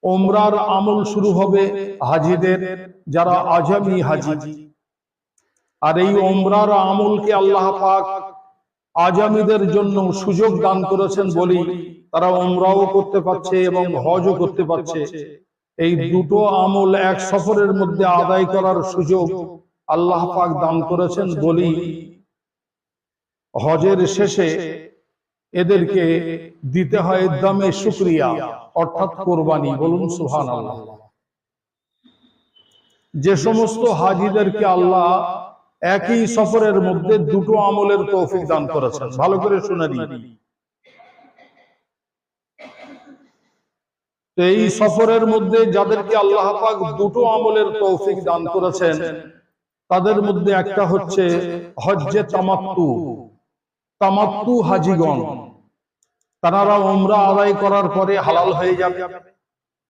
ওমরার আমল শুরু হবে হাজিদের, যারা আজমি হাজি। আর এই ওমরার আমলকে আল্লাহ পাক আজামিদের জন্য সুযোগ দান করেছেন বলেই তারা ওমরাও করতে পারছে এবং হজও করতে পারছে। এই দুটো আমল এক সফরের মধ্যে আদায় করার সুযোগ আল্লাহ পাক দান করেছেন বলেই হজের শেষে এদেরকে দিতে হয় দামে শুকরিয়া, অর্থাৎ কোরবানি। বলুন সুবহানাল্লাহ। যে সমস্ত হাজিদেরকে আল্লাহ একই সফরের মধ্যে দুটো আমলের তৌফিক দান করেছেন, ভালো করে শুনে নিন। এই সফরের মধ্যে যাদেরকে আল্লাহ পাক দুটো আমলের তৌফিক দান করেছেন, তাদের মধ্যে একটা হচ্ছে হজ্জে তামাত্তু। তামাত্তু হাজিগণ, তারা ওমরা আদায় করার পরে হালাল হয়ে যাবে।